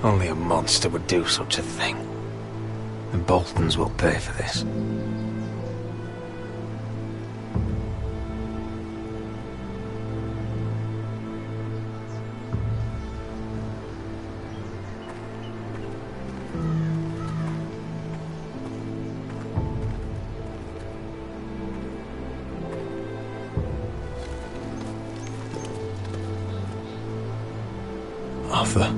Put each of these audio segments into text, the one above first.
Only a monster would do such a thing. The Boltons will pay for this. Arthur.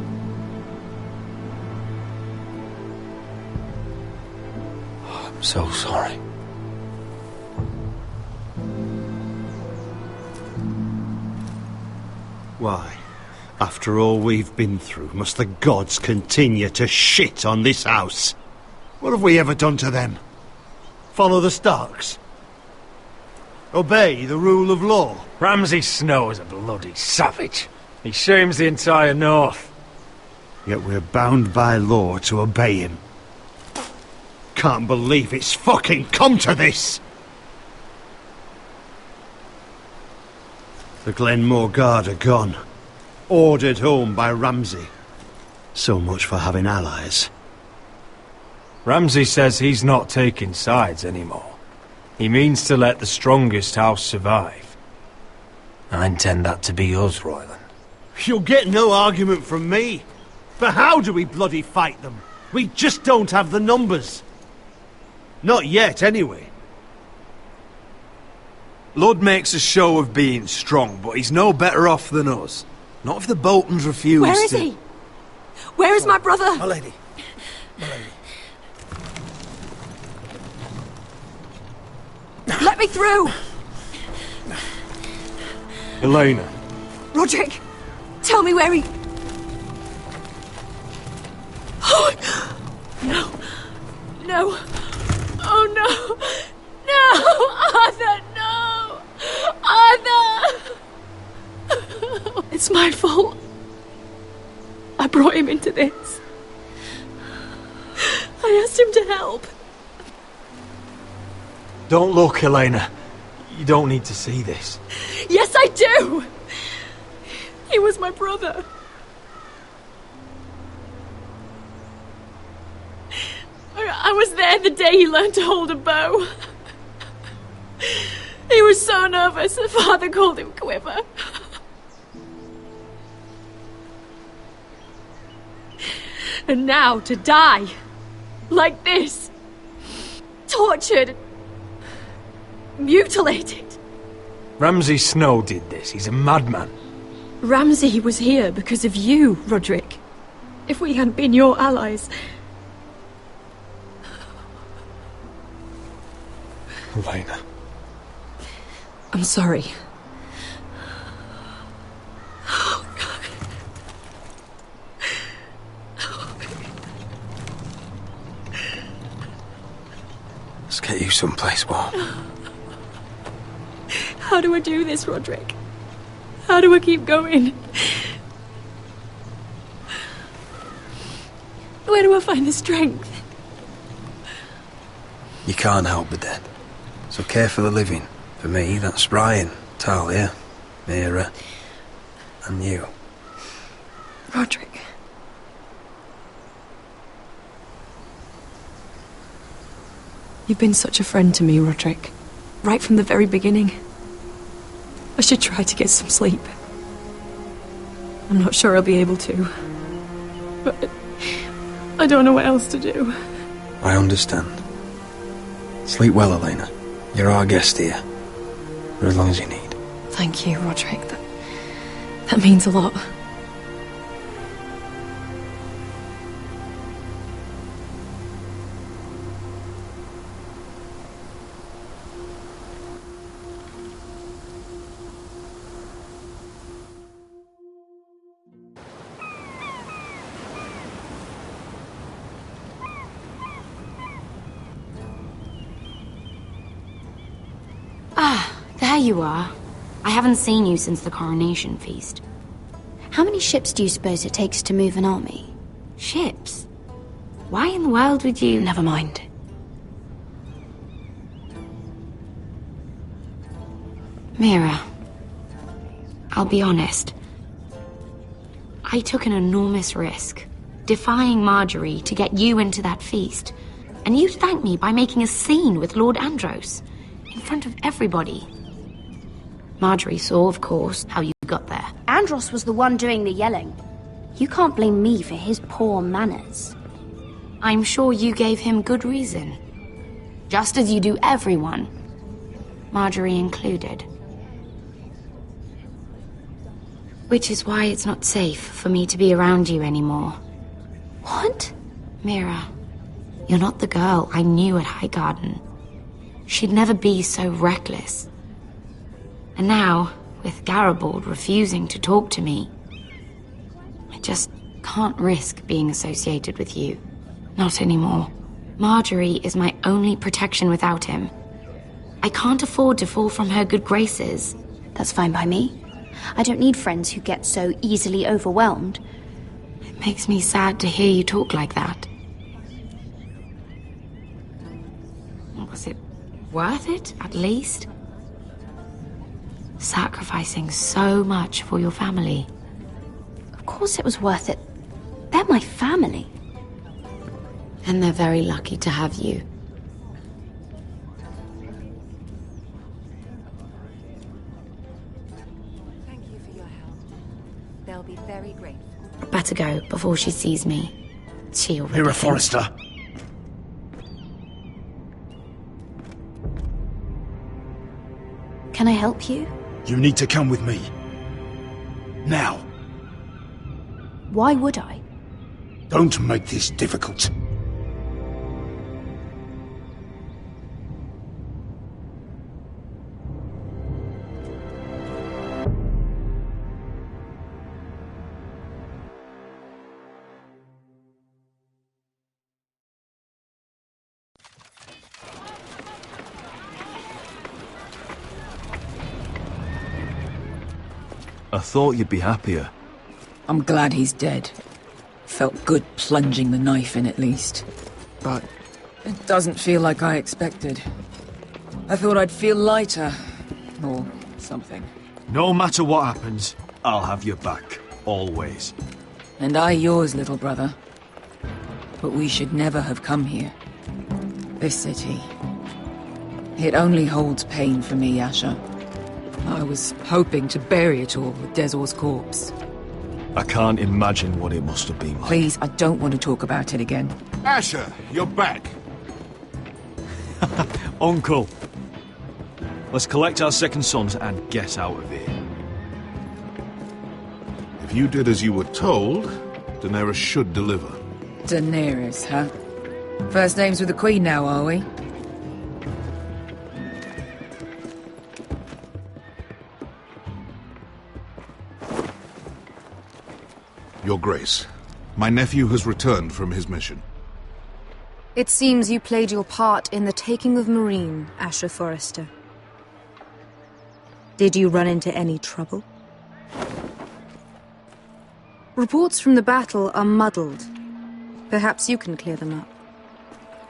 Oh, I'm so sorry. Why, after all we've been through, must the gods continue to shit on this house? What have we ever done to them? Follow the Starks? Obey the rule of law? Ramsay Snow is a bloody savage. He shames the entire North. Yet we're bound by law to obey him. Can't believe it's fucking come to this! The Glenmore Guard are gone. Ordered home by Ramsay. So much for having allies. Ramsay says he's not taking sides anymore. He means to let the strongest house survive. I intend that to be us, Royland. You'll get no argument from me. But how do we bloody fight them? We just don't have the numbers. Not yet, anyway. Lud makes a show of being strong, but he's no better off than us. Not if the Boltons refuse to... Where is he? Where is my brother? My lady. My lady. Let me through! Elena. Roderick, tell me where he... Oh, no. No. Oh, no. No! Arthur, no! Arthur! It's my fault. I brought him into this. I asked him to help. Don't look, Elena. You don't need to see this. Yes, I do! He was my brother. I was there the day he learned to hold a bow. He was so nervous, the father called him Quiver. And now to die, like this, tortured, mutilated. Ramsay Snow did this. He's a madman. Ramsay was here because of you, Roderick. If we hadn't been your allies... Elena. I'm sorry. Oh, God. Let's get you someplace warm. How do I do this, Roderick? How do I keep going? Where do I find the strength? You can't help the dead. So care for the living. For me, that's Brian, Talia, Mira, and you. Roderick. You've been such a friend to me, Roderick. Right from the very beginning. I should try to get some sleep. I'm not sure I'll be able to. But I don't know what else to do. I understand. Sleep well, Elena. You're our guest here. For as long as you need. Thank you, Roderick. That means a lot. There you are. I haven't seen you since the coronation feast. How many ships do you suppose it takes to move an army? Ships? Why in the world would you... Never mind. Mira, I'll be honest. I took an enormous risk. defying Marjorie to get you into that feast. And you thanked me by making a scene with Lord Andros, in front of everybody. Marjorie saw, of course, how you got there. Andros was the one doing the yelling. You can't blame me for his poor manners. I'm sure you gave him good reason. Just as you do everyone. Marjorie included. Which is why it's not safe for me to be around you anymore. What? Mira, you're not the girl I knew at Highgarden. She'd never be so reckless. And now, with Garibald refusing to talk to me, I just can't risk being associated with you. Not anymore. Marjorie is my only protection without him. I can't afford to fall from her good graces. That's fine by me. I don't need friends who get so easily overwhelmed. It makes me sad to hear you talk like that. Was it worth it, at least? Sacrificing so much for your family. Of course it was worth it. They're my family. And they're very lucky to have you. Thank you for your help. They'll be very grateful. Better go before she sees me. She already Mira thinks- Forrester. Can I help you? You need to come with me. Now. Why would I? Don't make this difficult. I thought you'd be happier. I'm glad he's dead. Felt good plunging the knife in at least. But it doesn't feel like I expected. I thought I'd feel lighter. Or something. No matter what happens, I'll have your back. Always. And I yours, little brother. But we should never have come here. This city. It only holds pain for me, Asher. I was hoping to bury it all with Dezor's corpse. I can't imagine what it must have been like. Please, I don't want to talk about it again. Asher, you're back. Uncle. Let's collect our second sons and get out of here. If you did as you were told, Daenerys should deliver. Daenerys, huh? First names with the Queen now, are we? Your Grace, my nephew has returned from his mission. It seems you played your part in the taking of Marine, Asher Forrester. Did you run into any trouble? Reports from the battle are muddled. Perhaps you can clear them up.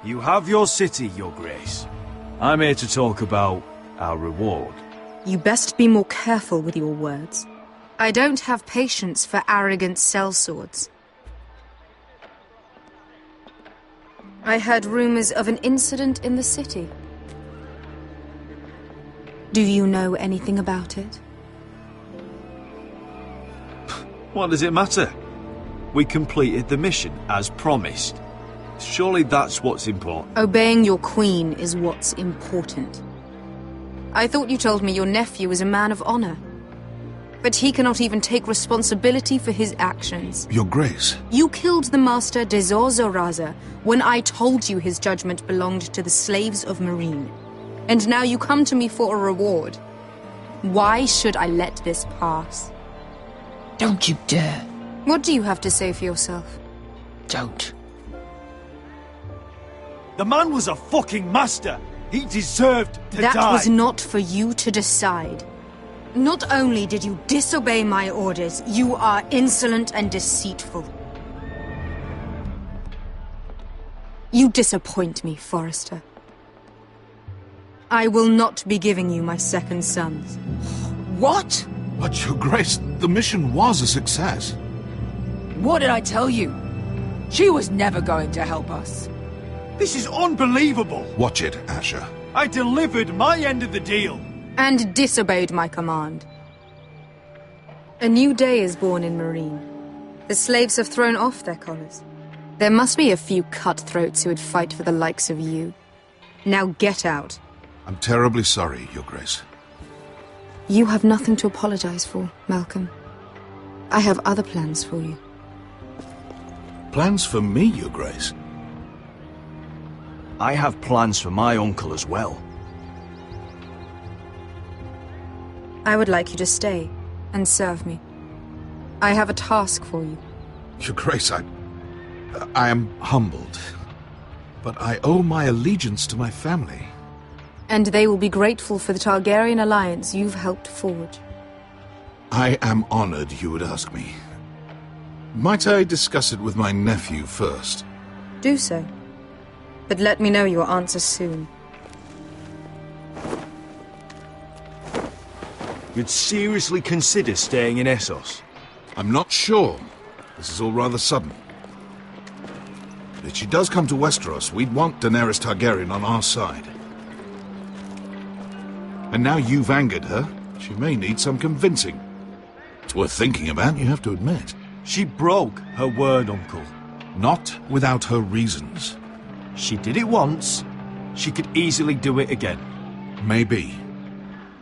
You have your city, Your Grace. I'm here to talk about our reward. You best be more careful with your words. I don't have patience for arrogant sellswords. I heard rumors of an incident in the city. Do you know anything about it? What does it matter? We completed the mission, as promised. Surely that's what's important. Obeying your queen is what's important. I thought you told me your nephew is a man of honor. But he cannot even take responsibility for his actions. Your Grace. You killed the master Dezor Zoraza when I told you his judgment belonged to the slaves of Marine. And now you come to me for a reward. Why should I let this pass? Don't you dare. What do you have to say for yourself? Don't. The man was a fucking master! He deserved to die! That was not for you to decide. Not only did you disobey my orders, you are insolent and deceitful. You disappoint me, Forrester. I will not be giving you my second sons. What? But Your Grace, the mission was a success. What did I tell you? She was never going to help us. This is unbelievable! Watch it, Asher. I delivered my end of the deal! And disobeyed my command. A new day is born in Marine. The slaves have thrown off their collars. There must be a few cutthroats who would fight for the likes of you. Now get out. I'm terribly sorry, Your Grace. You have nothing to apologize for, Malcolm. I have other plans for you. Plans for me, Your Grace? I have plans for my uncle as well. I would like you to stay and serve me. I have a task for you. Your Grace, I am humbled. But I owe my allegiance to my family. And they will be grateful for the Targaryen alliance you've helped forge. I am honored you would ask me. Might I discuss it with my nephew first? Do so. But let me know your answer soon. You'd seriously consider staying in Essos? I'm not sure. This is all rather sudden. But if she does come to Westeros, we'd want Daenerys Targaryen on our side. And now you've angered her, she may need some convincing. It's worth thinking about, you have to admit. She broke her word, Uncle. Not without her reasons. She did it once. She could easily do it again. Maybe.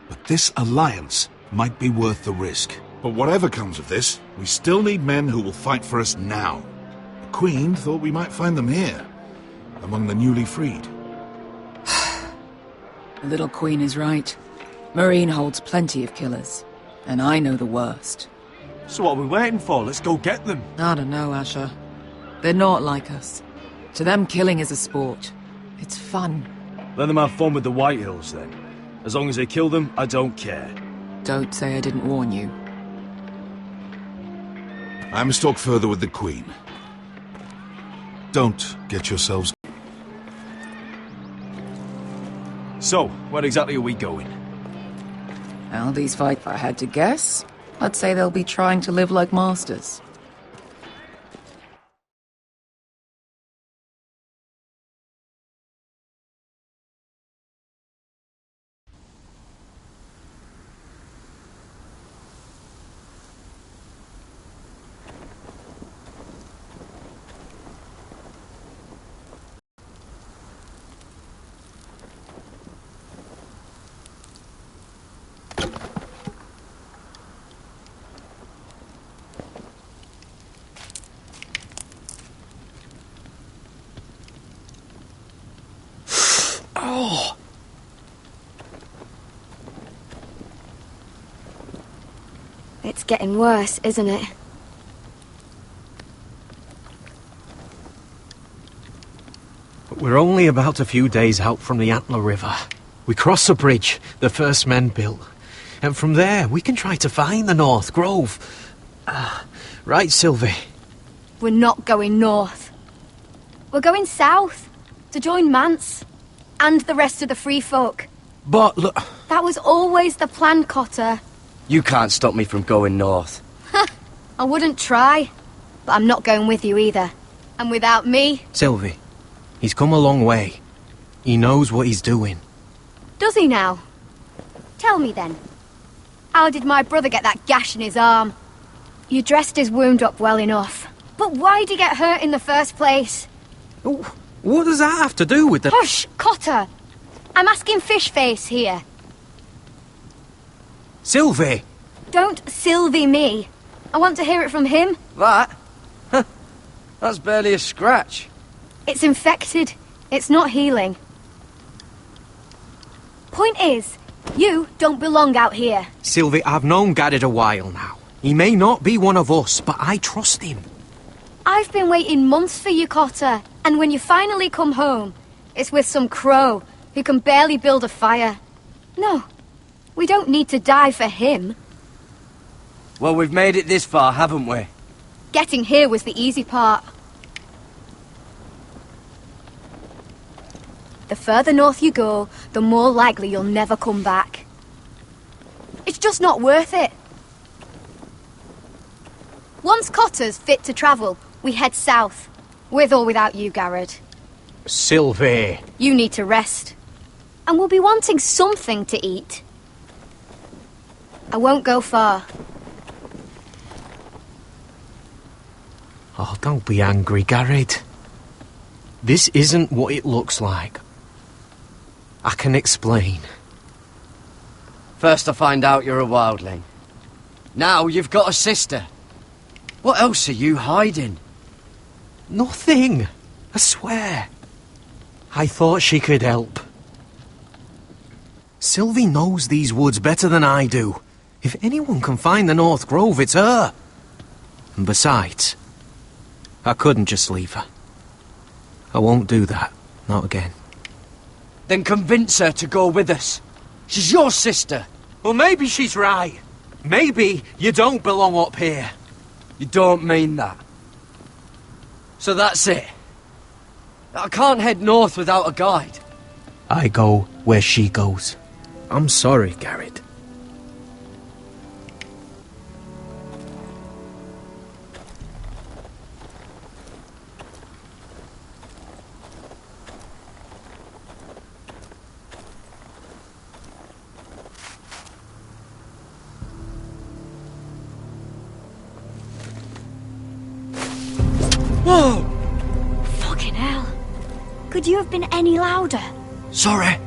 But this alliance might be worth the risk. But whatever comes of this, we still need men who will fight for us now. The Queen thought we might find them here, among the newly freed. The little queen is right. Marine holds plenty of killers, and I know the worst. So what are we waiting for? Let's go get them. I don't know, Asher. They're not like us. To them, killing is a sport. It's fun. Let them have fun with the White Hills, then. As long as they kill them, I don't care. Don't say I didn't warn you. I must talk further with the Queen. Don't get yourselves... So, where exactly are we going? Well, these fights, if I had to guess, I'd say they'll be trying to live like masters. Oh! It's getting worse, isn't it? We're only about a few days out from the Antler River. We cross the bridge the first men built. And from there, we can try to find the North Grove. Right, Sylvie? We're not going north. We're going south, to join Mance. And the rest of the free folk. But look... That was always the plan, Cotter. You can't stop me from going north. I wouldn't try. But I'm not going with you either. And without me... Sylvie, he's come a long way. He knows what he's doing. Does he now? Tell me then. How did my brother get that gash in his arm? You dressed his wound up well enough. But why'd he get hurt in the first place? What does that have to do with the... Hush, Cotter! I'm asking Fishface here. Sylvie! Don't Sylvie me. I want to hear it from him. That? That's barely a scratch. It's infected. It's not healing. Point is, you don't belong out here. Sylvie, I've known Gaddard a while now. He may not be one of us, but I trust him. I've been waiting months for you, Cotter. And when you finally come home, it's with some crow who can barely build a fire. No, we don't need to die for him. Well, we've made it this far, haven't we? Getting here was the easy part. The further north you go, the more likely you'll never come back. It's just not worth it. Once Cotter's fit to travel, we head south. With or without you, Garrett. Sylvie. You need to rest. And we'll be wanting something to eat. I won't go far. Oh, don't be angry, Garrett. This isn't what it looks like. I can explain. First I find out you're a wildling. Now you've got a sister. What else are you hiding? Nothing. I swear. I thought she could help. Sylvie knows these woods better than I do. If anyone can find the North Grove, it's her. And besides, I couldn't just leave her. I won't do that. Not again. Then convince her to go with us. She's your sister. Well, maybe she's right. Maybe you don't belong up here. You don't mean that. So that's it. I can't head north without a guide. I go where she goes. I'm sorry, Garrett. Whoa! Fucking hell. Could you have been any louder? Sorry.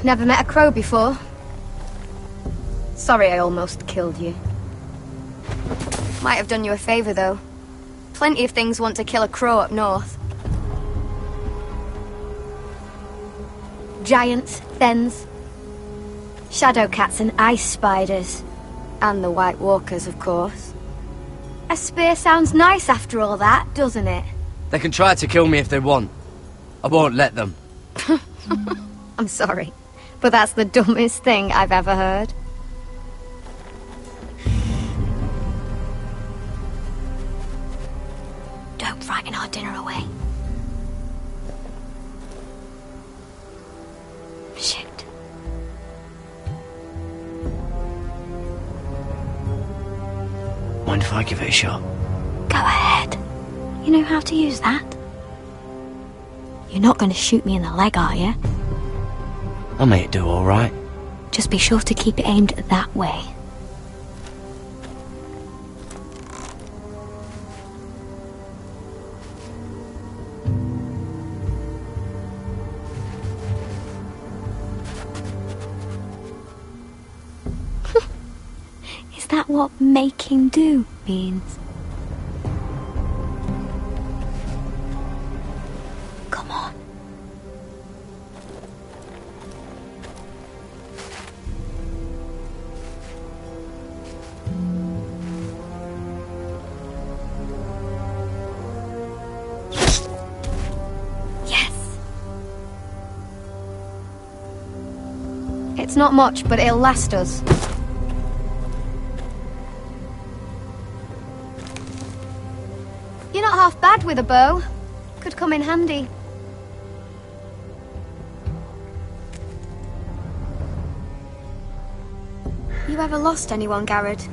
Never met a crow before. Sorry I almost killed you. Might have done you a favour, though. Plenty of things want to kill a crow up north. Giants, thens, shadow cats and ice spiders. And the White Walkers, of course. A spear sounds nice after all that, doesn't it? They can try to kill me if they want. I won't let them. I'm sorry, but that's the dumbest thing I've ever heard. Don't frighten our dinner away. Shit. Mind if I give it a shot? Go ahead. You know how to use that? You're not going to shoot me in the leg, are you? I may do all right. Just be sure to keep it aimed that way. Is that what making do means? Come on. Yes. It's not much, but it'll last us. You're not half bad with a bow. Could come in handy. You ever lost anyone, Garrett?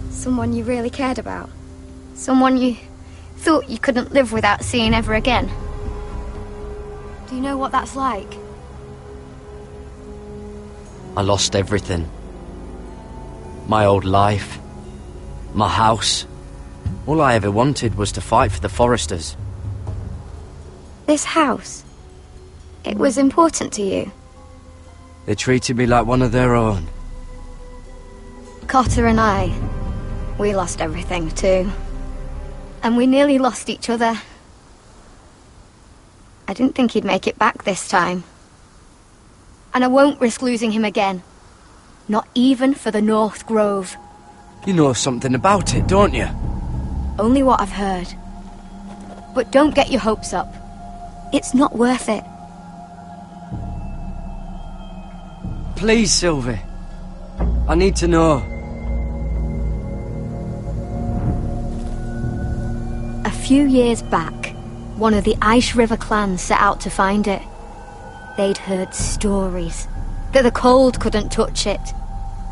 Someone you really cared about? Someone you thought you couldn't live without seeing ever again? Do you know what that's like? I lost everything. My old life. My house. All I ever wanted was to fight for the Foresters. This house, it was important to you? They treated me like one of their own. Cotter and I, we lost everything too. And we nearly lost each other. I didn't think he'd make it back this time. And I won't risk losing him again. Not even for the North Grove. You know something about it, don't you? Only what I've heard. But don't get your hopes up. It's not worth it. Please, Sylvie. I need to know. A few years back, one of the Ice River clans set out to find it. They'd heard stories that the cold couldn't touch it,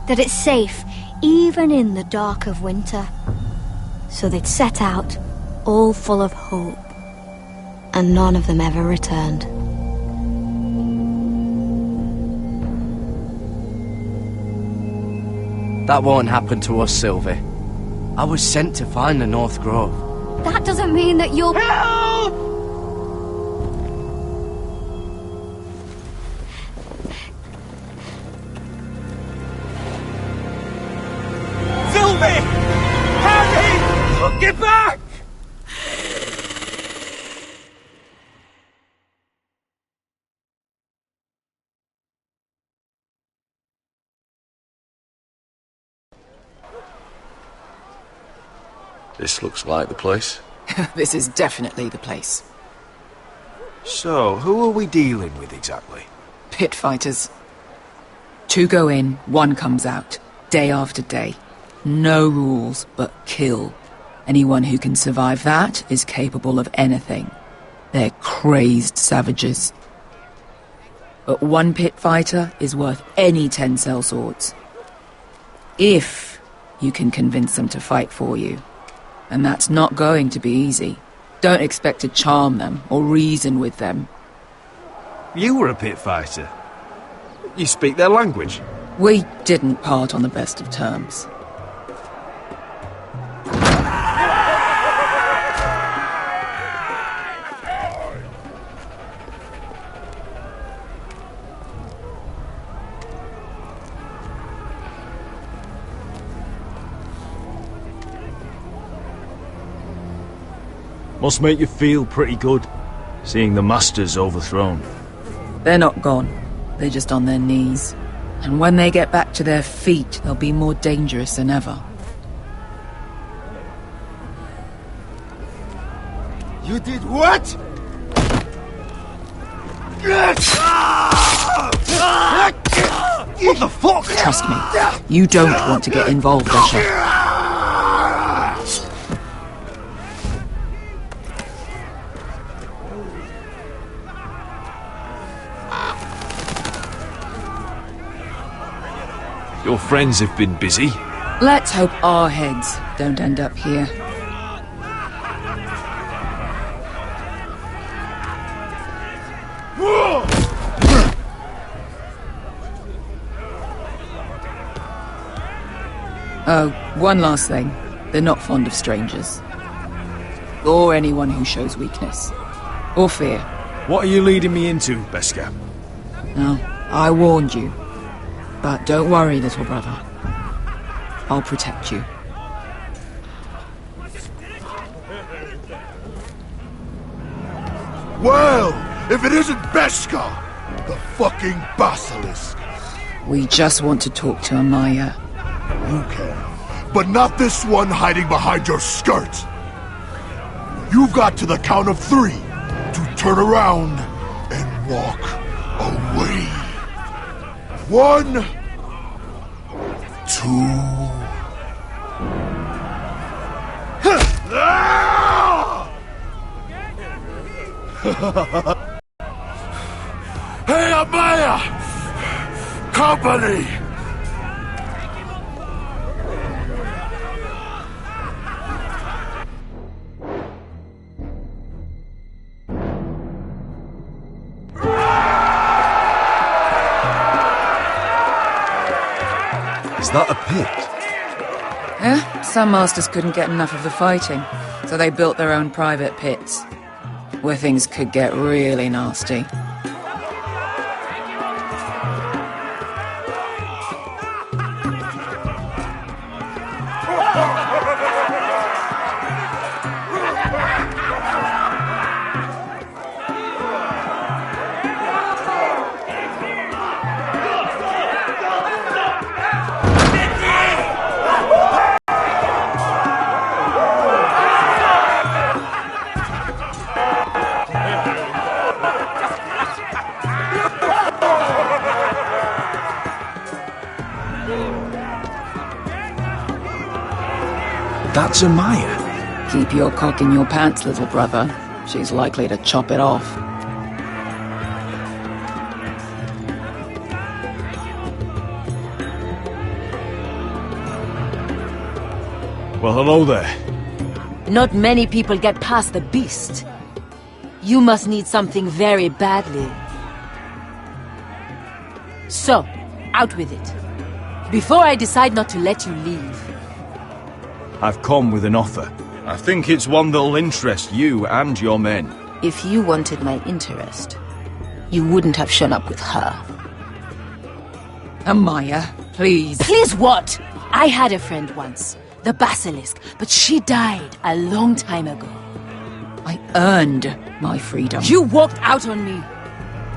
that it's safe even in the dark of winter. So they'd set out, all full of hope, and none of them ever returned. That won't happen to us, Sylvie. I was sent to find the North Grove. That doesn't mean that you'll... Help! Sylvie! Harpy! Get back! This looks like the place. This is definitely the place. So, who are we dealing with exactly? Pit fighters. 2 go in, 1 comes out. Day after day. No rules, but kill. Anyone who can survive that is capable of anything. They're crazed savages. But 1 pit fighter is worth any 10 sellswords. If you can convince them to fight for you. And that's not going to be easy. Don't expect to charm them or reason with them. You were a pit fighter. You speak their language. We didn't part on the best of terms. Must make you feel pretty good, seeing the Masters overthrown. They're not gone. They're just on their knees. And when they get back to their feet, they'll be more dangerous than ever. You did what? What the fuck? Trust me, you don't want to get involved, Asher. Your friends have been busy. Let's hope our heads don't end up here. Oh, one last thing. They're not fond of strangers. Or anyone who shows weakness. Or fear. What are you leading me into, Beskar? No, I warned you. But don't worry, little brother. I'll protect you. Well, if it isn't Beskar, the fucking basilisk. We just want to talk to Amaya. You can, but not this one hiding behind your skirt. You've got to the count of 3 to turn around and walk away. 1, 2. Hey, Amaya! Company! Is that a pit? Yeah, some masters couldn't get enough of the fighting, so they built their own private pits, where things could get really nasty. That's Amaya. Keep your cock in your pants, little brother. She's likely to chop it off. Well, hello there. Not many people get past the beast. You must need something very badly. So, out with it. Before I decide not to let you leave. I've come with an offer. I think it's one that'll interest you and your men. If you wanted my interest, you wouldn't have shown up with her. Amaya, please. Please what? I had a friend once, the Basilisk, but she died a long time ago. I earned my freedom. You walked out on me.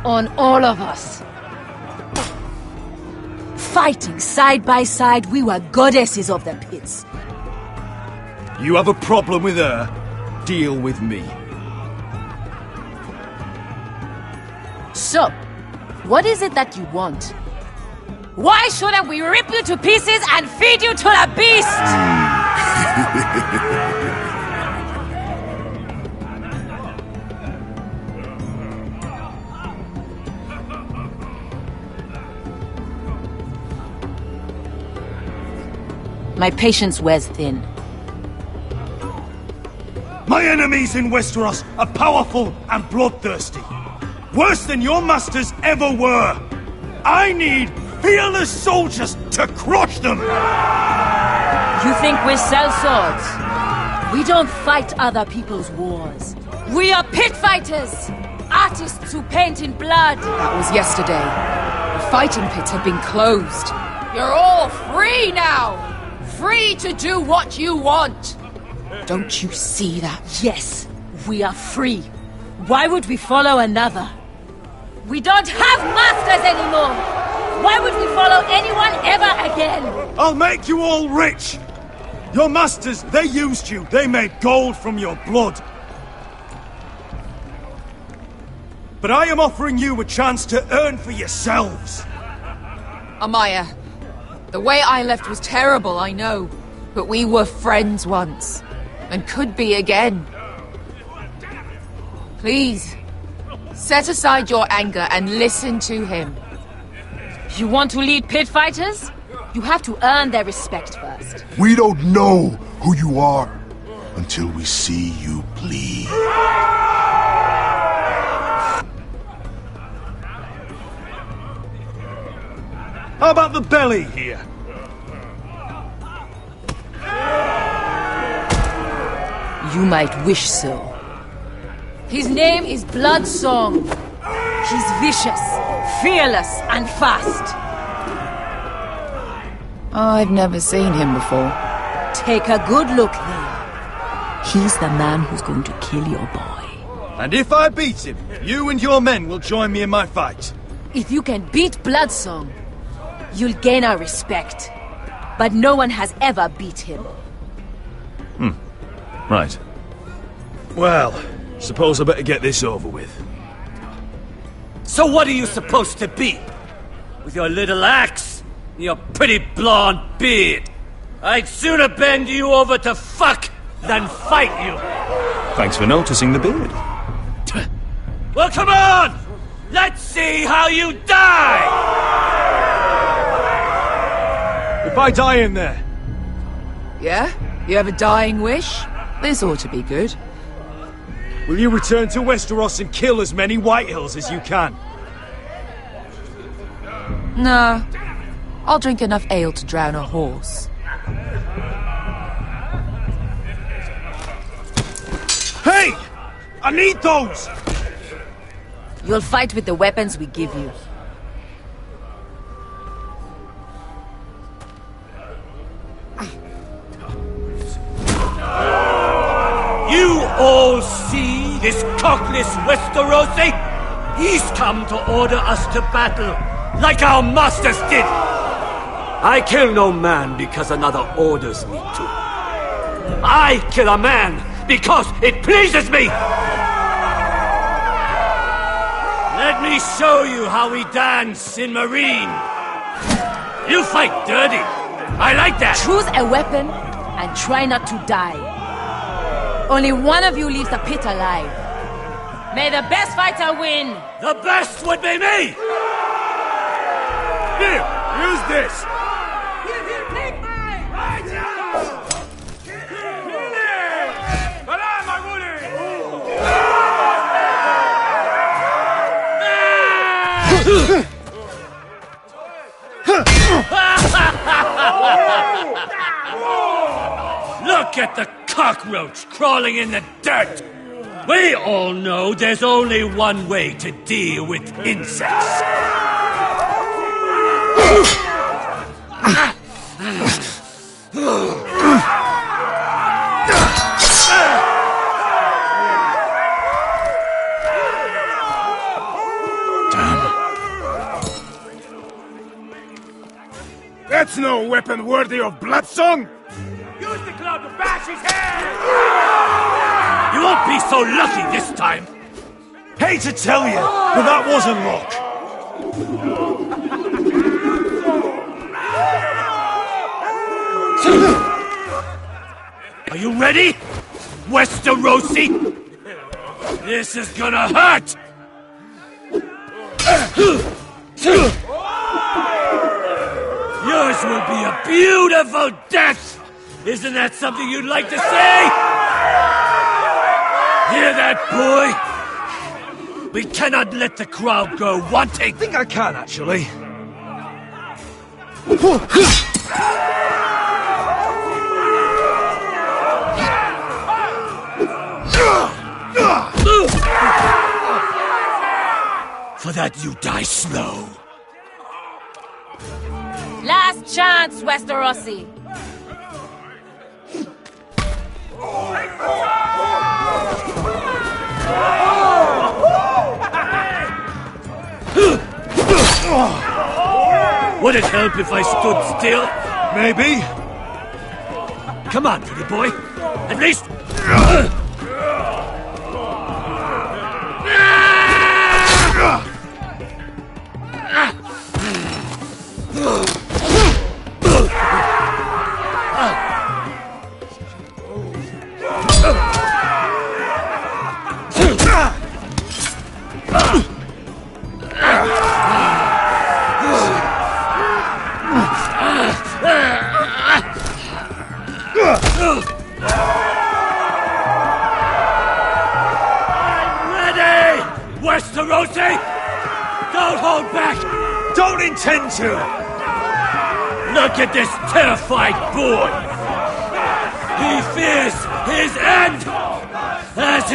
On all of us. Fighting side by side, we were goddesses of the pits. You have a problem with her? Deal with me. So, what is it that you want? Why shouldn't we rip you to pieces and feed you to the beast? My patience wears thin. My enemies in Westeros are powerful and bloodthirsty. Worse than your masters ever were. I need fearless soldiers to crush them! You think we sell swords? We don't fight other people's wars. We are pit fighters! Artists who paint in blood! That was yesterday. The fighting pits have been closed. You're all free now! Free to do what you want! Don't you see that? Yes, we are free. Why would we follow another? We don't have masters anymore! Why would we follow anyone ever again? I'll make you all rich! Your masters, they used you. They made gold from your blood. But I am offering you a chance to earn for yourselves. Amaya, the way I left was terrible, I know. But we were friends once. And could be again. Please, set aside your anger and listen to him. You want to lead pit fighters? You have to earn their respect first. We don't know who you are until we see you bleed. How about the belly here? You might wish so. His name is Bloodsong. He's vicious, fearless, and fast. I've never seen him before. Take a good look then. He's the man who's going to kill your boy. And if I beat him, you and your men will join me in my fight. If you can beat Bloodsong, you'll gain our respect. But no one has ever beat him. Right. Well, suppose I better get this over with. So what are you supposed to be? With your little axe and your pretty blonde beard? I'd sooner bend you over to fuck than fight you. Thanks for noticing the beard. Well, come on! Let's see how you die! If I die in there... Yeah? You have a dying wish? This ought to be good. will you return to Westeros and kill as many Whitehills as you can? Nah. I'll drink enough ale to drown a horse. Hey! I need those! You'll fight with the weapons we give you. You all see this cockless Westerosi? He's come to order us to battle, like our masters did. I kill no man because another orders me to. I kill a man because it pleases me! Let me show you how we dance in Marine. You fight dirty. I like that. Choose a weapon and try not to die. Only one of you leaves the pit alive. May the best fighter win! The best would be me! Here, use this! Look at the cockroach crawling in the dirt! We all know there's only one way to deal with insects. That's no weapon worthy of Bloodsong! Use the club to bash his head! You won't be so lucky this time! Hate to tell you, but that wasn't luck. Are you ready, Westerosi? This is gonna hurt! Yours will be a beautiful death! Isn't that something you'd like to say? Hear that, boy? We cannot let the crowd go wanting! I think I can, actually. For that you die slow. Last chance, Westerosi. Would it help if I stood still? Maybe. Come on, pretty boy. At least... Westerosi! Don't hold back! Don't intend to! Look at this terrified boy! He fears his end! As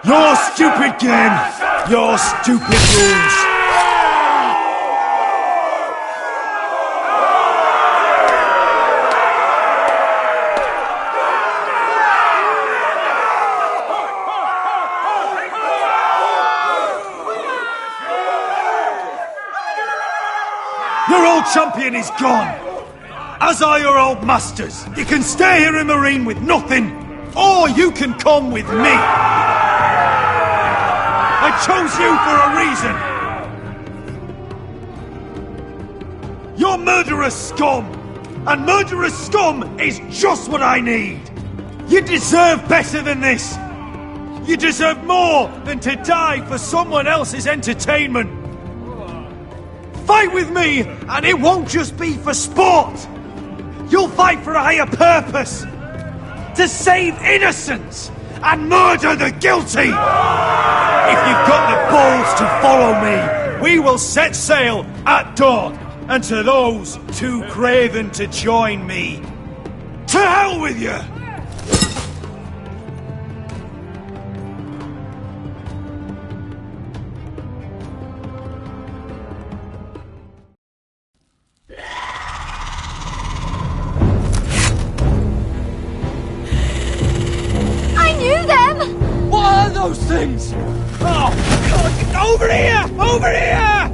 Your stupid game! Your stupid rules! Your old champion is gone! As are your old masters! You can stay here in Marine with nothing, or you can come with me! I chose you for a reason! You're murderous scum! And murderous scum is just what I need! You deserve better than this! You deserve more than to die for someone else's entertainment! Fight with me, and it won't just be for sport! You'll fight for a higher purpose! To save innocence and murder the guilty! If you've got the balls to follow me, we will set sail at dawn. And to those too craven to join me, to hell with you! What are those things? Oh, God, over here! Over here!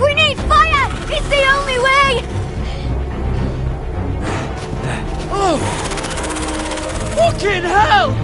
We need fire! It's the only way! Oh! Fucking hell!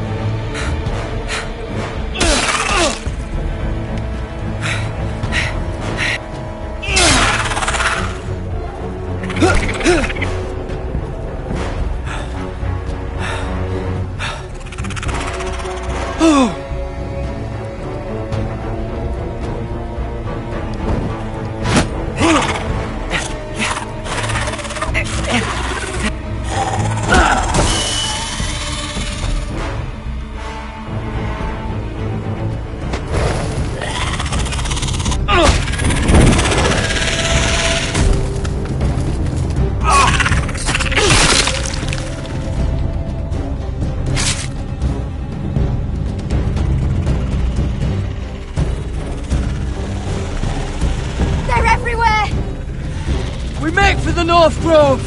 We make for the North Grove!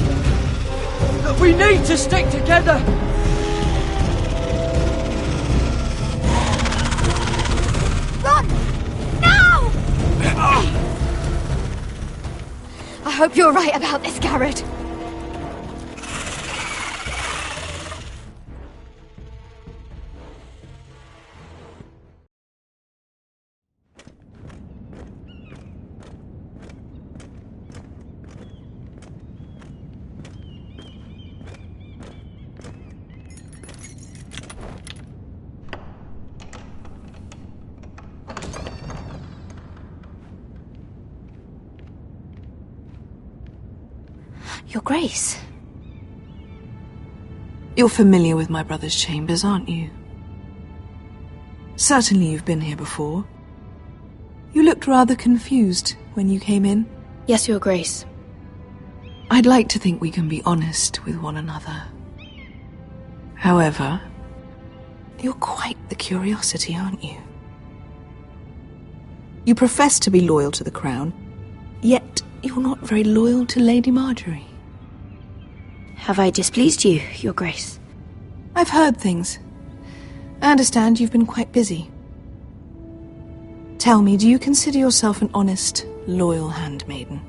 But we need to stick together! Run! Now! I hope you're right about this, Garrett. Your Grace. You're familiar with my brother's chambers, aren't you? Certainly you've been here before. You looked rather confused when you came in. Yes, Your Grace. I'd like to think we can be honest with one another. However, you're quite the curiosity, aren't you? You profess to be loyal to the crown, yet you're not very loyal to Lady Marjorie. Have I displeased you, Your Grace? I've heard things. I understand you've been quite busy. Tell me, do you consider yourself an honest, loyal handmaiden?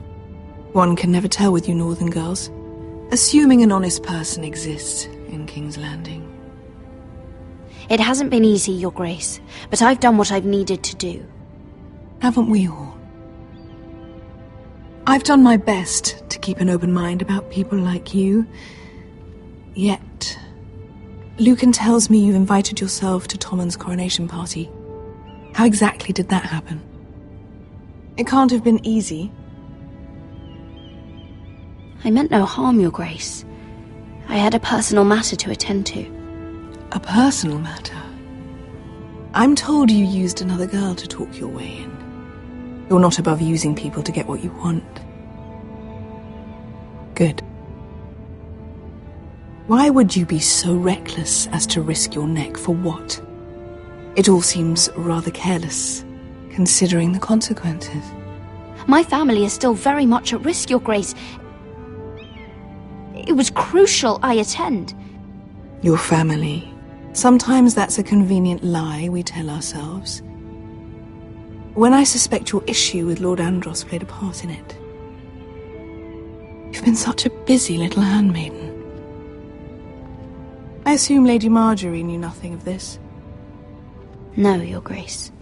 One can never tell with you northern girls. Assuming an honest person exists in King's Landing. It hasn't been easy, Your Grace, but I've done what I've needed to do. Haven't we all? I've done my best to keep an open mind about people like you. Yet, Lucan tells me you invited yourself to Tommen's coronation party. How exactly did that happen? It can't have been easy. I meant no harm, Your Grace. I had a personal matter to attend to. A personal matter? I'm told you used another girl to talk your way in. You're not above using people to get what you want. Good. Why would you be so reckless as to risk your neck for what? It all seems rather careless, considering the consequences. My family is still very much at risk, Your Grace. It was crucial I attend. Your family. Sometimes that's a convenient lie we tell ourselves. When I suspect your issue with Lord Andros played a part in it. You've been such a busy little handmaiden. I assume Lady Marjorie knew nothing of this. No, Your Grace.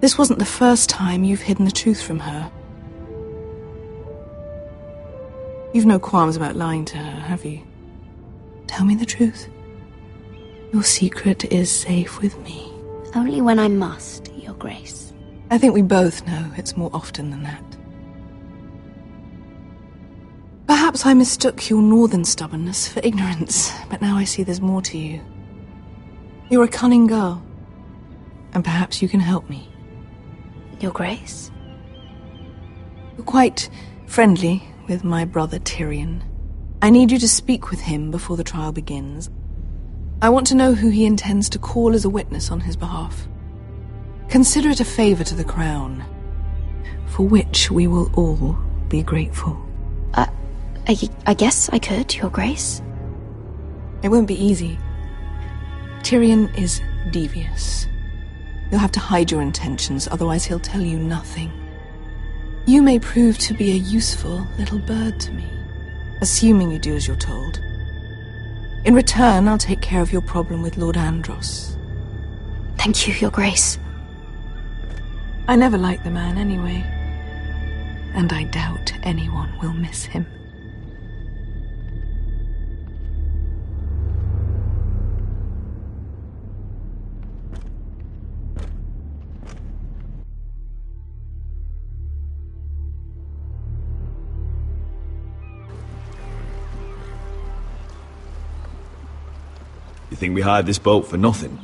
This wasn't the first time you've hidden the truth from her. You've no qualms about lying to her, have you? Tell me the truth. Your secret is safe with me. Only when I must, Your Grace. I think we both know it's more often than that. Perhaps I mistook your northern stubbornness for ignorance, but now I see there's more to you. You're a cunning girl, and perhaps you can help me. Your Grace? You're quite friendly with my brother Tyrion. I need you to speak with him before the trial begins. I want to know who he intends to call as a witness on his behalf. Consider it a favor to the crown, for which we will all be grateful. I guess I could, Your Grace. It won't be easy. Tyrion is devious. You'll have to hide your intentions, otherwise he'll tell you nothing. You may prove to be a useful little bird to me, assuming you do as you're told. In return, I'll take care of your problem with Lord Andros. Thank you, Your Grace. I never liked the man anyway, and I doubt anyone will miss him. You think we hired this boat for nothing?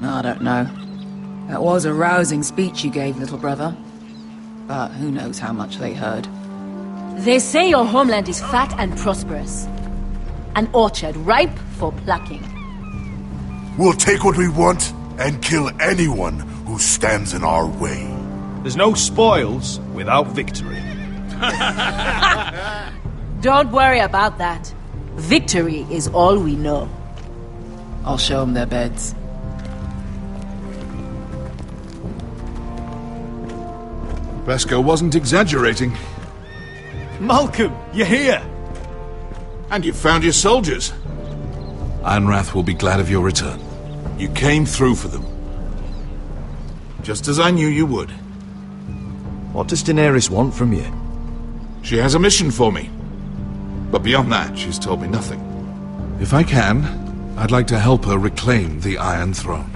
I don't know. That was a rousing speech you gave, little brother. But who knows how much they heard. They say your homeland is fat and prosperous. An orchard ripe for plucking. We'll take what we want and kill anyone who stands in our way. There's no spoils without victory. Don't worry about that. Victory is all we know. I'll show them their beds. Beskar wasn't exaggerating. Malcolm, you're here! And you found your soldiers. Ironrath will be glad of your return. You came through for them. Just as I knew you would. What does Daenerys want from you? She has a mission for me. But beyond that, she's told me nothing. If I can, I'd like to help her reclaim the Iron Throne.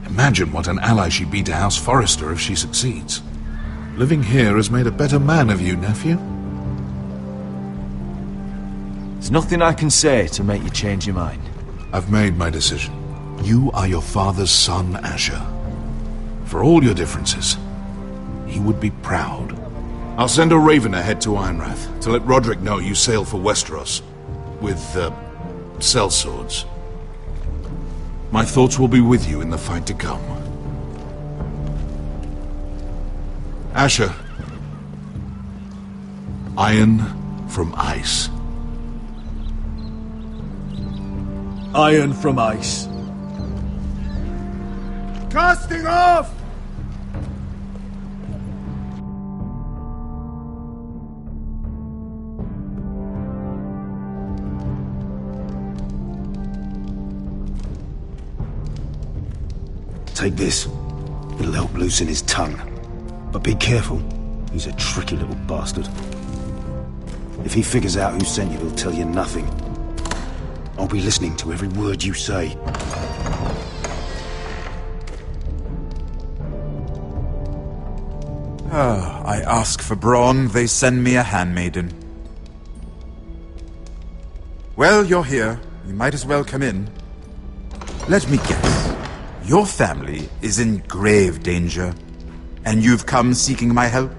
Imagine what an ally she'd be to House Forrester if she succeeds. Living here has made a better man of you, nephew. There's nothing I can say to make you change your mind. I've made my decision. You are your father's son, Asher. For all your differences, he would be proud. I'll send a raven ahead to Ironrath to let Roderick know you sail for Westeros. With, sellswords. My thoughts will be with you in the fight to come. Asher. Iron from ice. Iron from ice. Casting off! Take this. It'll help loosen his tongue. But be careful. He's a tricky little bastard. If he figures out who sent you, he'll tell you nothing. I'll be listening to every word you say. I ask for brawn, they send me a handmaiden. Well, you're here. You might as well come in. Let me guess. Your family is in grave danger, and you've come seeking my help?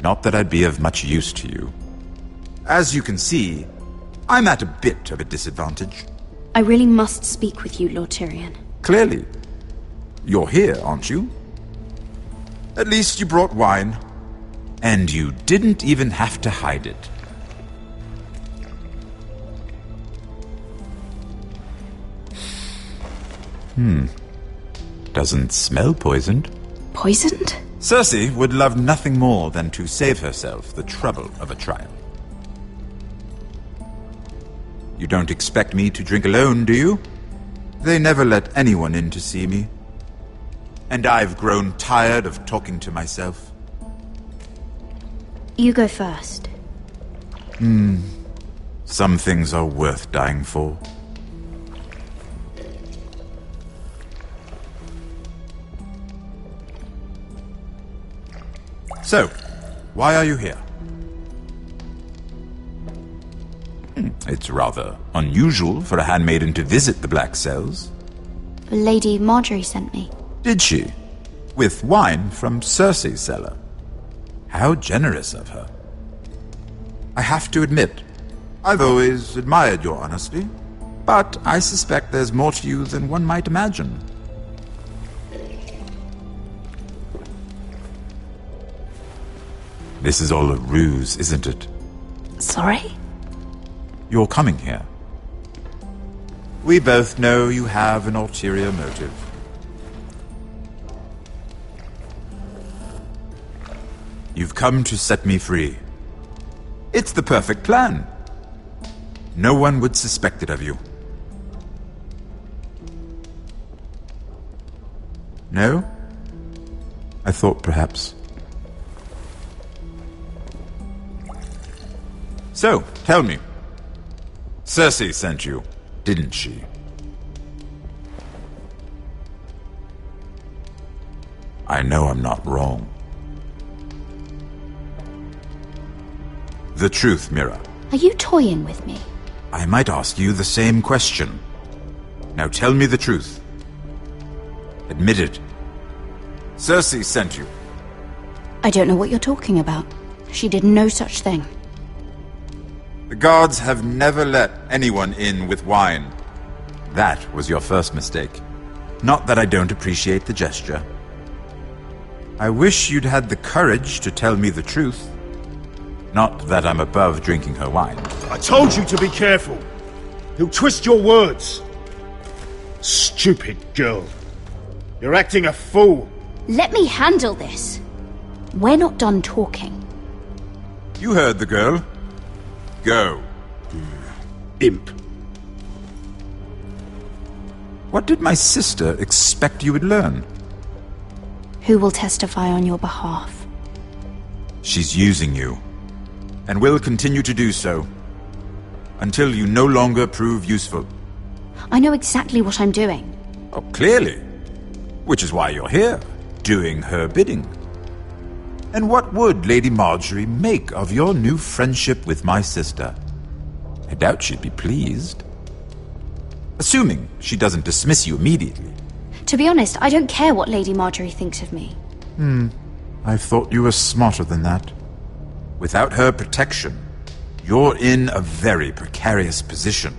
Not that I'd be of much use to you. As you can see, I'm at a bit of a disadvantage. I really must speak with you, Lord Tyrion. Clearly. You're here, aren't you? At least you brought wine. And you didn't even have to hide it. Doesn't smell poisoned. Poisoned? Cersei would love nothing more than to save herself the trouble of a trial. You don't expect me to drink alone, do you? They never let anyone in to see me. And I've grown tired of talking to myself. You go first. Some things are worth dying for. So, why are you here? It's rather unusual for a handmaiden to visit the Black Cells. Lady Marjorie sent me. Did she? With wine from Cersei's cellar. How generous of her. I have to admit, I've always admired your honesty, but I suspect there's more to you than one might imagine. This is all a ruse, isn't it? Sorry? You're coming here. We both know you have an ulterior motive. You've come to set me free. It's the perfect plan. No one would suspect it of you. No? I thought perhaps. So, tell me. Cersei sent you, didn't she? I know I'm not wrong. The truth, Mira. Are you toying with me? I might ask you the same question. Now tell me the truth. Admit it. Cersei sent you. I don't know what you're talking about. She did no such thing. The guards have never let anyone in with wine. That was your first mistake. Not that I don't appreciate the gesture. I wish you'd had the courage to tell me the truth. Not that I'm above drinking her wine. I told you to be careful. He'll twist your words. Stupid girl. You're acting a fool. Let me handle this. We're not done talking. You heard the girl. Go. Imp. What did my sister expect you would learn? Who will testify on your behalf? She's using you, and will continue to do so, until you no longer prove useful. I know exactly what I'm doing. Oh, clearly. Which is why you're here, doing her bidding. And what would Lady Marjorie make of your new friendship with my sister? I doubt she'd be pleased. Assuming she doesn't dismiss you immediately. To be honest, I don't care what Lady Marjorie thinks of me. I thought you were smarter than that. Without her protection, you're in a very precarious position.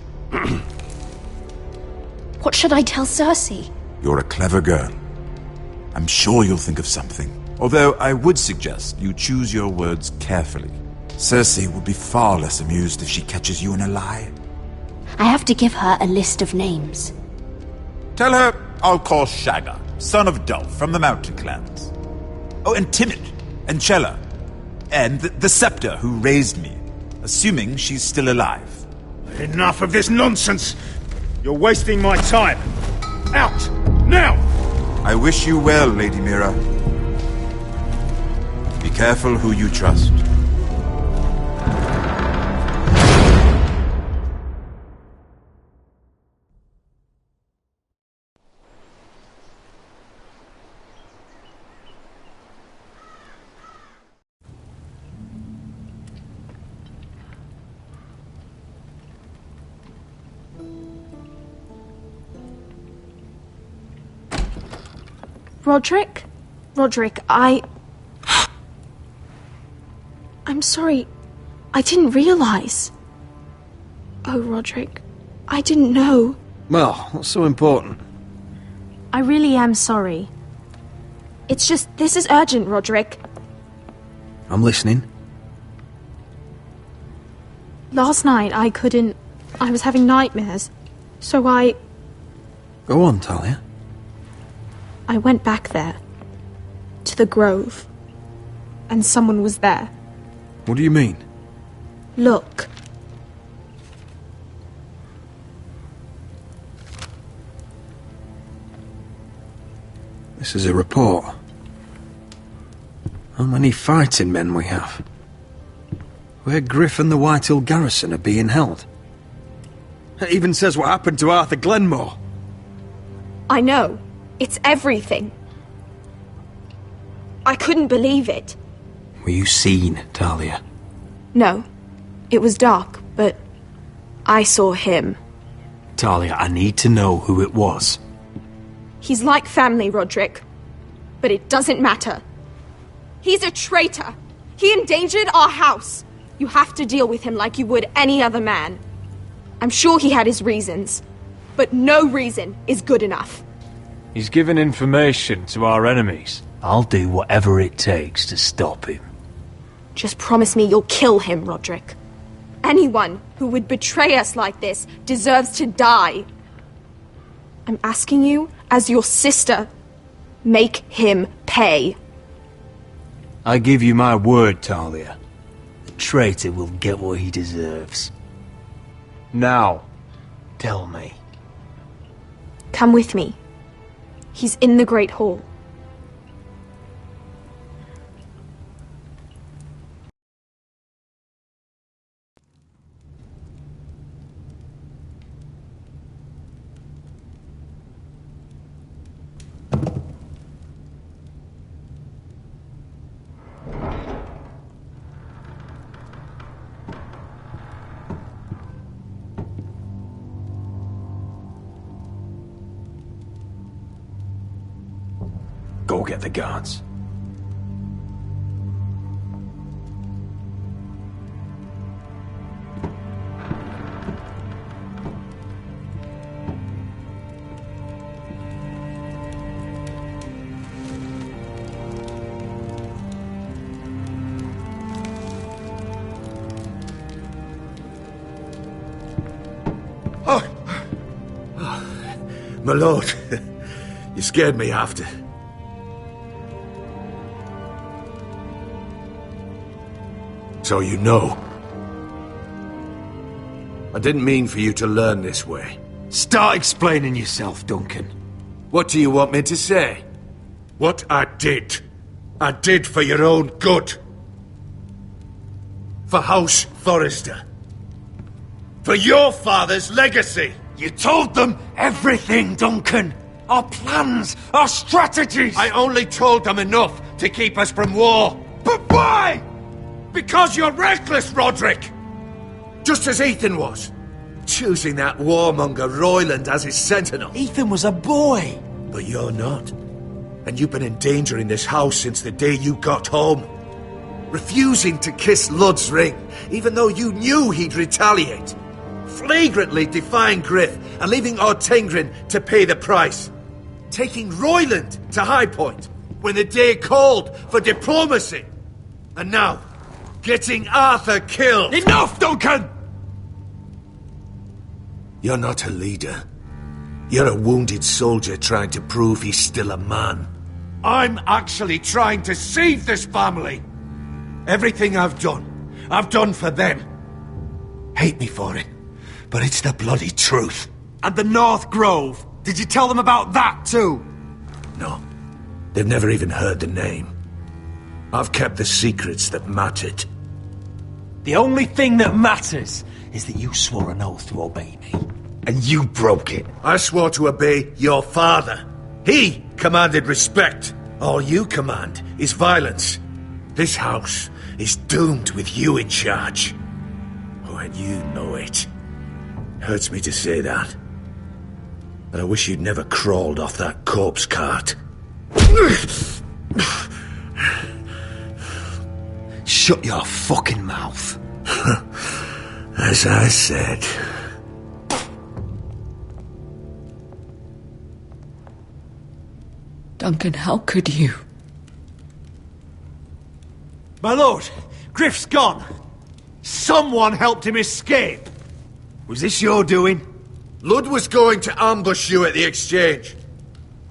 What should I tell Cersei? You're a clever girl. I'm sure you'll think of something. Although I would suggest you choose your words carefully. Cersei will be far less amused if she catches you in a lie. I have to give her a list of names. Tell her I'll call Shagga, son of Dolph from the Mountain Clans. Oh, and Timid, and Chella, and the Scepter who raised me, assuming she's still alive. Enough of this nonsense! You're wasting my time! Out! Now! I wish you well, Lady Mira. Be careful who you trust. Roderick? Roderick, I'm sorry. I didn't realize. Oh, Roderick, I didn't know. Well, what's so important? I really am sorry. It's just, this is urgent, Roderick. I'm listening. Last night I was having nightmares, so Go on, Talia. I went back there. To the grove. And someone was there. What do you mean? Look. This is a report. How many fighting men we have? Where Griff and the Whitehill garrison are being held. It even says what happened to Arthur Glenmore. I know. It's everything. I couldn't believe it. Were you seen, Talia? No. It was dark, but I saw him. Talia, I need to know who it was. He's like family, Roderick. But it doesn't matter. He's a traitor. He endangered our house. You have to deal with him like you would any other man. I'm sure he had his reasons, but no reason is good enough. He's given information to our enemies. I'll do whatever it takes to stop him. Just promise me you'll kill him, Roderick. Anyone who would betray us like this deserves to die. I'm asking you, as your sister, make him pay. I give you my word, Talia. The traitor will get what he deserves. Now, tell me. Come with me. He's in the Great Hall. Go get the guards. My lord, you scared me after. So you know. I didn't mean for you to learn this way. Start explaining yourself, Duncan. What do you want me to say? What I did for your own good. For House Forrester. For your father's legacy. You told them everything, Duncan. Our plans, our strategies. I only told them enough to keep us from war. But why? Because you're reckless, Roderick! Just as Ethan was. Choosing that warmonger Royland as his sentinel. Ethan was a boy. But you're not. And you've been endangering this house since the day you got home. Refusing to kiss Lud's ring, even though you knew he'd retaliate. Flagrantly defying Griff and leaving Ortengrin to pay the price. Taking Royland to High Point when the day called for diplomacy. And now, getting Arthur killed. Enough, Duncan! You're not a leader. You're a wounded soldier trying to prove he's still a man. I'm actually trying to save this family. Everything I've done for them. Hate me for it, but it's the bloody truth. And the North Grove. Did you tell them about that too? No. They've never even heard the name. I've kept the secrets that mattered. The only thing that matters is that you swore an oath to obey me. And you broke it. I swore to obey your father. He commanded respect. All you command is violence. This house is doomed with you in charge. Oh, and you know it. Hurts me to say that. But I wish you'd never crawled off that corpse cart. Shut your fucking mouth. As I said. Duncan, how could you? My lord, Griff's gone. Someone helped him escape. Was this your doing? Lud was going to ambush you at the exchange.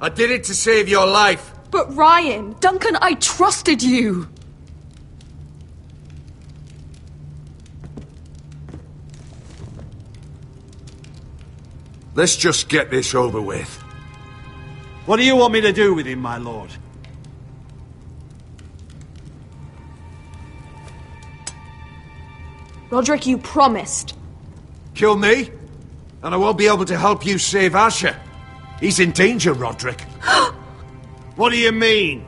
I did it to save your life. But Ryan, Duncan, I trusted you. Let's just get this over with. What do you want me to do with him, my lord? Roderick, you promised. Kill me, and I won't be able to help you save Asher. He's in danger, Roderick. What do you mean?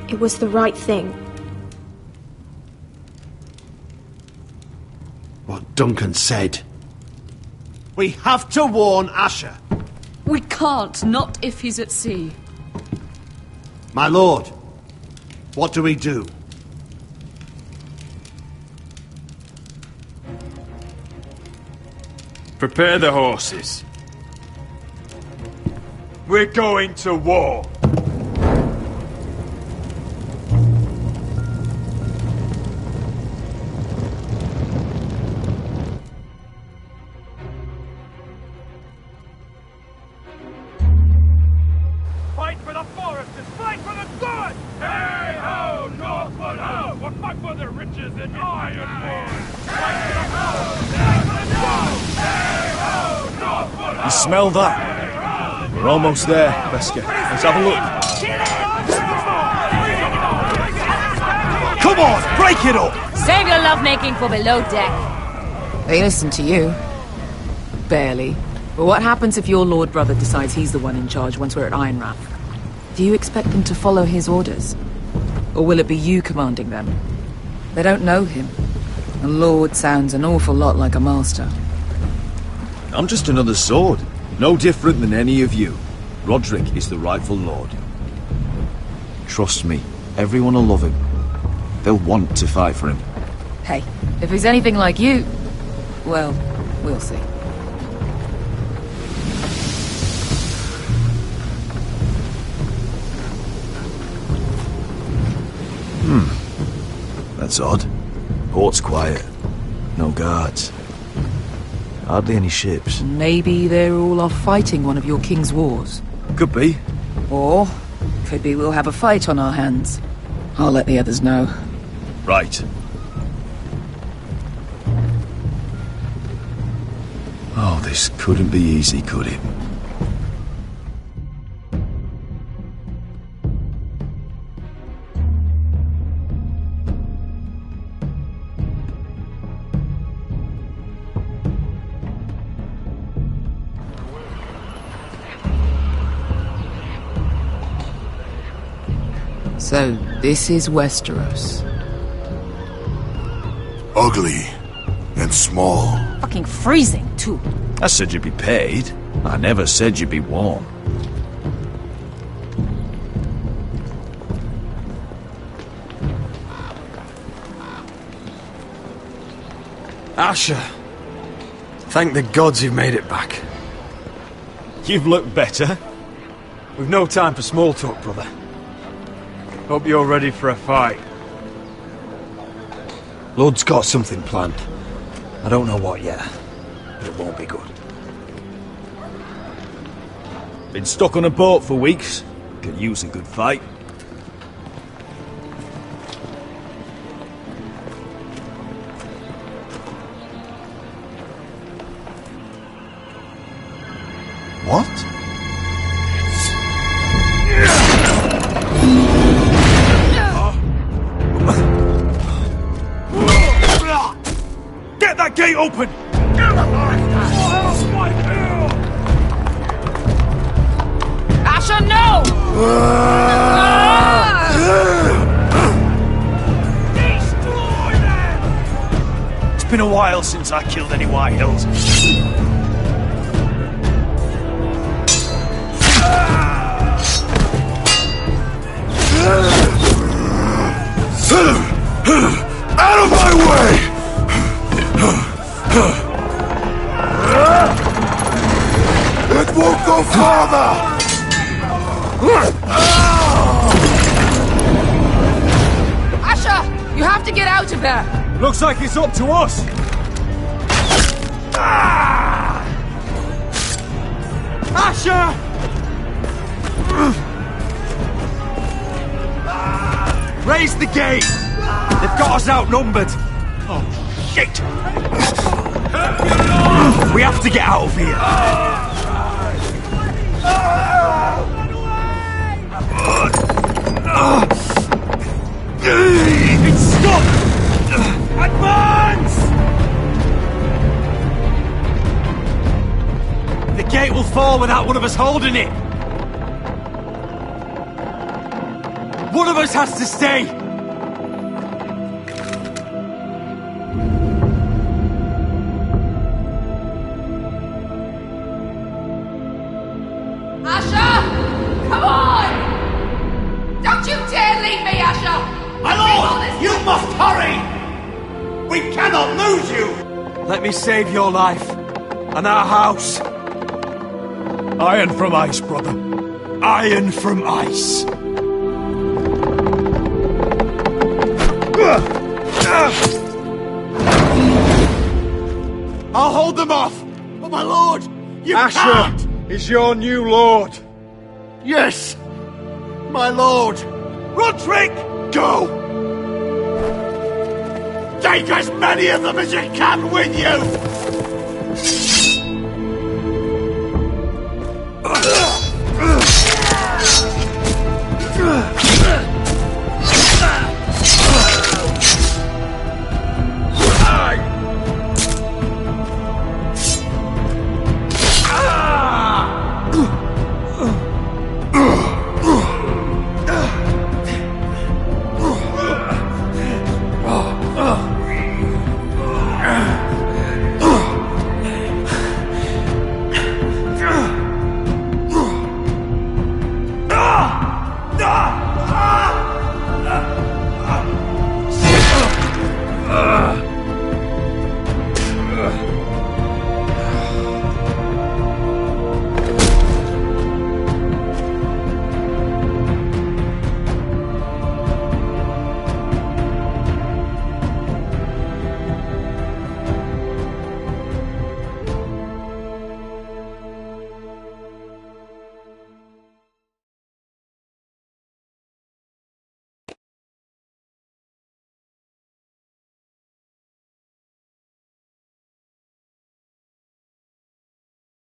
It was the right thing. What Duncan said. We have to warn Asher. We can't, not if he's at sea. My lord, what do we do? Prepare the horses. We're going to war. Fight for the foresters! Fight for the sword! Hey ho, Northwood ho! We'll fight for the riches in Ironwood! Fight for the sword! Fight for the sword! Hey ho, Northwood ho! You smell that? We're almost there, Beskar. Let's have a look. Come on, break it up! Save your lovemaking for below deck. They listen to you. Barely. But what happens if your lord brother decides he's the one in charge once we're at Ironrath? Do you expect them to follow his orders? Or will it be you commanding them? They don't know him. A lord sounds an awful lot like a master. I'm just another sword. No different than any of you. Roderick is the rightful lord. Trust me, everyone will love him. They'll want to fight for him. Hey, if he's anything like you, well, we'll see. That's odd. Port's quiet. No guards. Hardly any ships. Maybe they're all off fighting one of your king's wars. Could be. Or, could be we'll have a fight on our hands. I'll let the others know. Right. Oh, this couldn't be easy, could it? So, this is Westeros. Ugly and small. Fucking freezing, too. I said you'd be paid. I never said you'd be warm. Asher. Thank the gods you've made it back. You've looked better. We've no time for small talk, brother. Hope you're ready for a fight. Lord's got something planned. I don't know what yet, but it won't be good. Been stuck on a boat for weeks. Could use a good fight. What? Get that gate open! Asher, no! It's been a while since I killed any White Hills. Out of my way! won't go farther! Asher, you have to get out of there! Looks like it's up to us! Asher! Raise the gate! They've got us outnumbered! Oh, shit! We have to get out of here! It's stopped! Advance! The gate will fall without one of us holding it! One of us has to stay! Asher! Come on! Don't you dare leave me, Asher! My lord! You must hurry! We cannot lose you! Let me save your life. And our house. Iron from ice, brother. Iron from ice. I'll hold them off! But my lord, you can't! Is your new lord. Yes! My lord! Roderick! Go! Take as many of them as you can with you!